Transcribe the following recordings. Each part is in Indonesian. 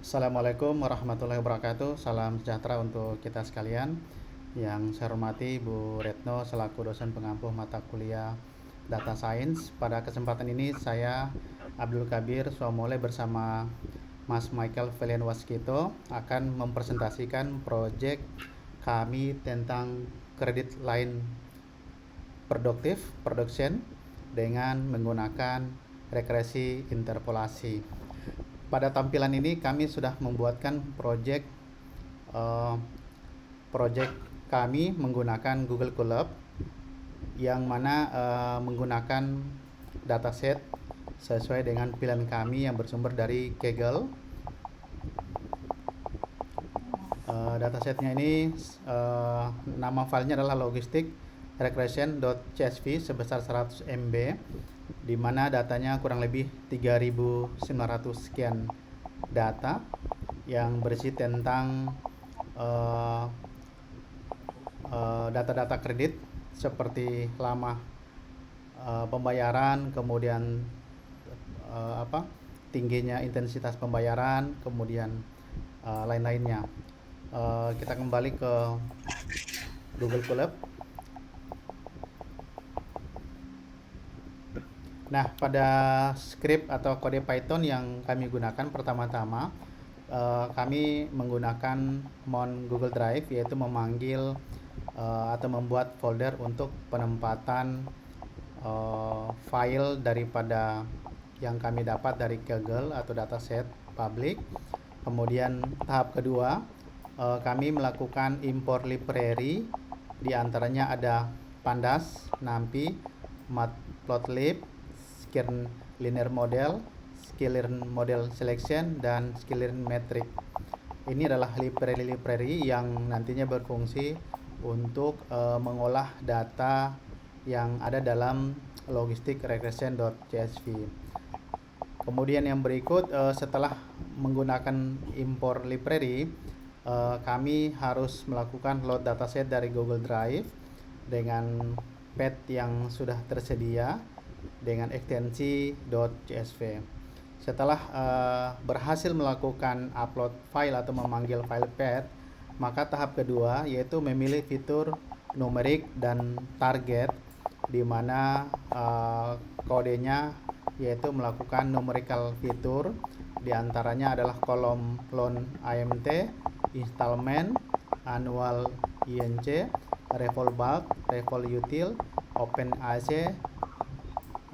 Assalamualaikum warahmatullahi wabarakatuh. Salam sejahtera untuk kita sekalian. Yang saya hormati Bu Retno selaku dosen pengampu mata kuliah Data Science. Pada kesempatan ini saya Abdul Kabir Suamole bersama Mas Michael Velian Waskito akan mempresentasikan proyek kami tentang kredit line produktif production dengan menggunakan regresi interpolasi. Pada tampilan ini kami sudah membuatkan eh, project kami menggunakan Google Colab yang mana menggunakan dataset sesuai dengan pilihan kami yang bersumber dari Kaggle. Datasetnya ini nama filenya adalah logistik regression.csv sebesar 100 MB, di mana datanya kurang lebih 3.900 sekian data yang berisi tentang data-data kredit seperti lama pembayaran, kemudian tingginya intensitas pembayaran, kemudian lain-lainnya. Kita kembali ke Google Colab. Nah, pada script atau kode Python yang kami gunakan pertama-tama, kami menggunakan mon Google Drive, yaitu memanggil atau membuat folder untuk penempatan file daripada yang kami dapat dari Kaggle atau dataset public. Kemudian tahap kedua, kami melakukan import library, di antaranya ada Pandas, NumPy, Matplotlib, Sklearn Linear Model, Sklearn Model Selection, dan Sklearn Metric. Ini adalah library-library yang nantinya berfungsi untuk mengolah data yang ada dalam logistik regression.csv. Kemudian yang berikut, setelah menggunakan import library, kami harus melakukan load dataset dari Google Drive dengan path yang sudah tersedia dengan ekstensi .csv. Setelah berhasil melakukan upload file atau memanggil file path, maka tahap kedua yaitu memilih fitur numerik dan target, di mana kodenya yaitu melakukan numerical fitur, diantaranya adalah kolom loan IMT, installment, annual INC, revol bulk, revol util, open AC,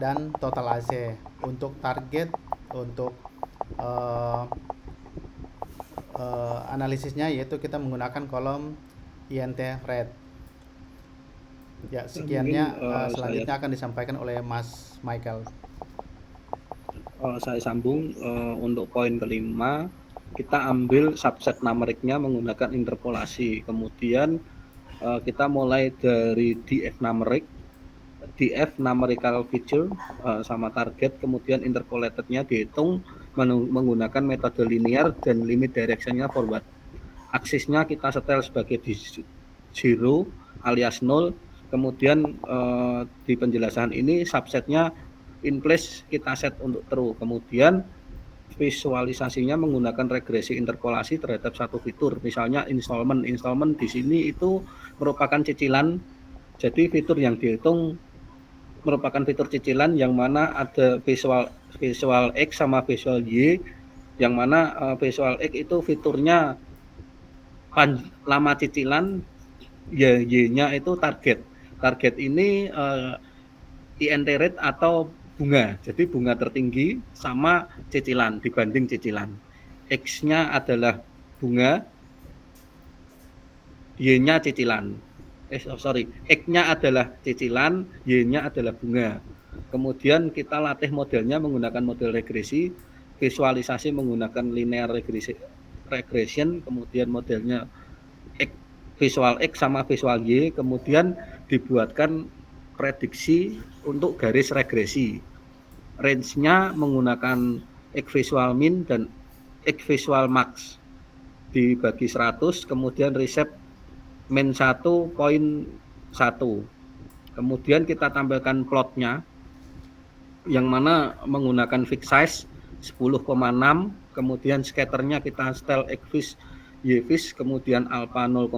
dan total AC. Untuk target, untuk analisisnya yaitu kita menggunakan kolom INT rate. Ya, sekiannya. Selanjutnya akan disampaikan oleh Mas Michael. Saya sambung untuk poin kelima, kita ambil subset numeriknya menggunakan interpolasi. Kemudian kita mulai dari df numerical feature sama target, kemudian interpolatednya dihitung menggunakan metode linear dan limit directionnya forward. Aksisnya kita setel sebagai di 0 alias 0. Kemudian di penjelasan ini subsetnya in place kita set untuk true. Kemudian visualisasinya menggunakan regresi interpolasi terhadap satu fitur, misalnya installment di sini itu merupakan cicilan. Jadi fitur yang dihitung merupakan fitur cicilan yang mana ada visual X sama visual Y, yang mana visual X itu fiturnya lama cicilan, Y-nya itu target. Target ini INT rate atau bunga. Jadi bunga tertinggi sama cicilan dibanding cicilan. X-nya adalah bunga, Y-nya cicilan. X-nya adalah cicilan, Y-nya adalah bunga. Kemudian kita latih modelnya menggunakan model regresi, visualisasi menggunakan linear regression, kemudian modelnya visual X sama visual Y, kemudian dibuatkan prediksi untuk garis regresi. Range-nya menggunakan X visual min dan X visual max dibagi 100, kemudian reset min 1.1. Kemudian kita tampilkan plotnya yang mana menggunakan fixed size 10,6, kemudian scatternya kita setel X-fish, Y-fish, kemudian alpha 0,5,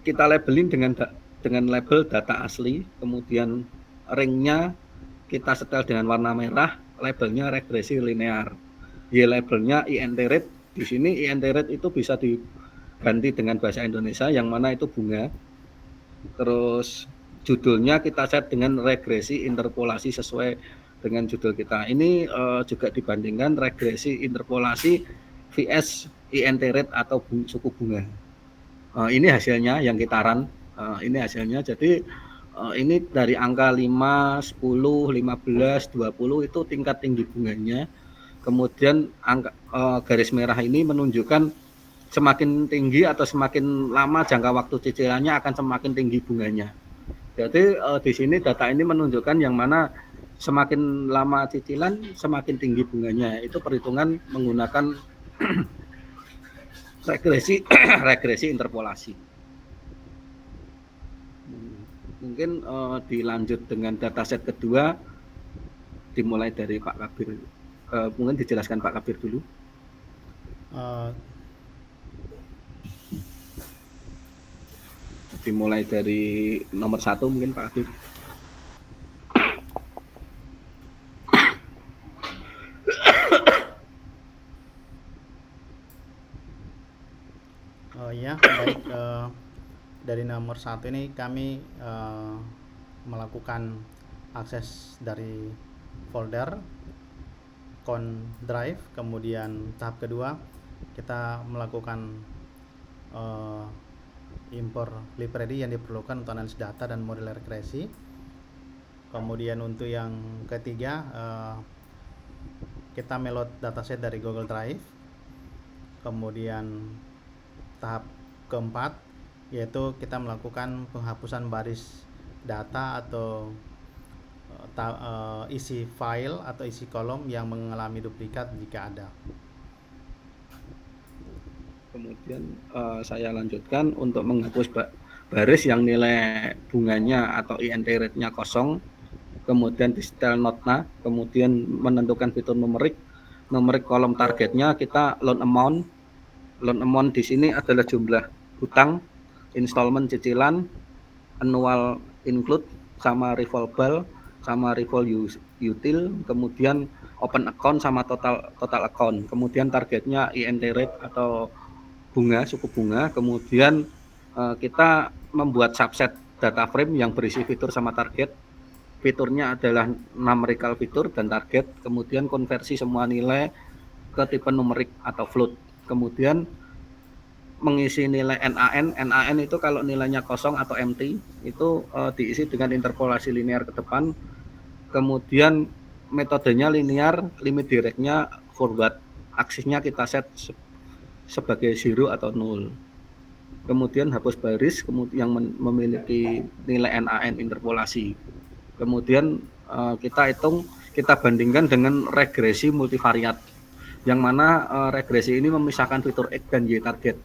kita labelin dengan label data asli, kemudian ringnya kita setel dengan warna merah, labelnya regresi linear. Y labelnya INT rate. Di sini INT rate itu bisa diganti dengan bahasa Indonesia yang mana itu bunga. Terus judulnya kita set dengan regresi interpolasi sesuai dengan judul kita. Ini juga dibandingkan regresi interpolasi vs INT rate atau suku bunga. Ini hasilnya yang kita run. Ini hasilnya. Jadi ini dari angka 5, 10, 15, 20 itu tingkat tinggi bunganya. Kemudian garis merah ini menunjukkan semakin tinggi atau semakin lama jangka waktu cicilannya akan semakin tinggi bunganya. Jadi di sini data ini menunjukkan yang mana semakin lama cicilan semakin tinggi bunganya. Itu perhitungan menggunakan regresi interpolasi. Mungkin dilanjut dengan dataset kedua, dimulai dari Pak Kabir. Mungkin dijelaskan Pak Kabir dulu. Dimulai dari nomor 1 mungkin Pak Kabir. Ya, baik. Dari nomor 1 ini kami melakukan akses dari folder drive. Kemudian tahap kedua kita melakukan import library yang diperlukan untuk analisis data dan model regresi. Kemudian untuk yang ketiga kita meload dataset dari Google Drive. Kemudian tahap keempat yaitu kita melakukan penghapusan baris data atau isi file atau isi kolom yang mengalami duplikat jika ada. Kemudian saya lanjutkan untuk menghapus baris yang nilai bunganya atau INT rate-nya kosong, kemudian di setel notnya, kemudian menentukan fitur numerik kolom targetnya kita loan amount di sini adalah jumlah hutang, installment cicilan, annual include, sama revolvable, sama revol util, kemudian open account sama total account, kemudian targetnya INT rate atau bunga, suku bunga, kemudian kita membuat subset data frame yang berisi fitur sama target. Fiturnya adalah numerical fitur dan target, kemudian konversi semua nilai ke tipe numerik atau float. Kemudian mengisi nilai NaN itu kalau nilainya kosong atau empty itu diisi dengan interpolasi linear ke depan. Kemudian metodenya linear, limit directnya forward, aksisnya kita set sebagai 0 atau 0. Kemudian hapus baris yang memiliki nilai NaN interpolasi. Kemudian kita bandingkan dengan regresi multivariat, yang mana regresi ini memisahkan fitur X dan Y target.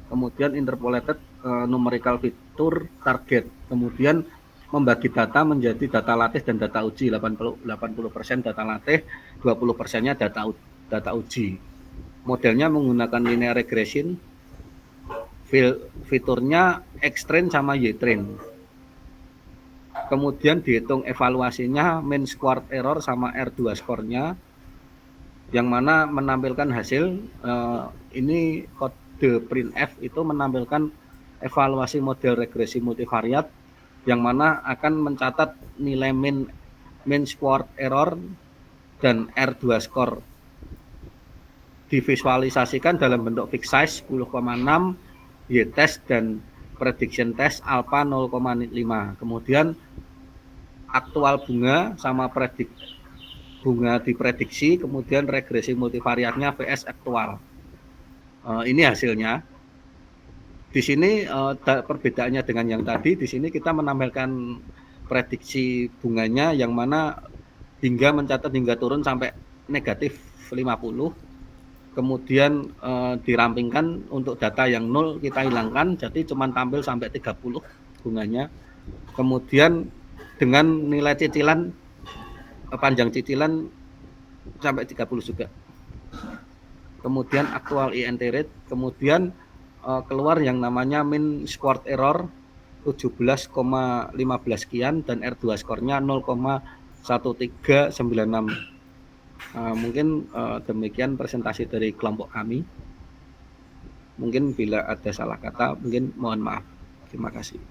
Kemudian interpolated numerical fitur target. Kemudian membagi data menjadi data latih dan data uji, 80% data latih, 20%-nya data uji. Modelnya menggunakan linear regression, fiturnya X-train sama Y-train. Kemudian dihitung evaluasinya mean squared error sama R2 score-nya, yang mana menampilkan hasil ini kode printf itu menampilkan evaluasi model regresi multivariat, yang mana akan mencatat nilai mean squared error dan R2 score. Divisualisasikan dalam bentuk fixed size 10,6, Y-test dan prediction test alpha 0,5. Kemudian aktual bunga sama bunga diprediksi, kemudian regresi multivariatnya vs aktual. Ini hasilnya. Di sini perbedaannya dengan yang tadi, di sini kita menampilkan prediksi bunganya yang mana hingga mencatat hingga turun sampai negatif 50. Kemudian dirampingkan untuk data yang 0 kita hilangkan, jadi cuma tampil sampai 30 bunganya. Kemudian dengan nilai cicilan, panjang cicilan sampai 30 juga. Kemudian actual INT rate, kemudian keluar yang namanya mean squared error 17,15 sekian dan R2 skornya 0,1396. Mungkin demikian presentasi dari kelompok kami. Mungkin bila ada salah kata, mungkin mohon maaf. Terima kasih.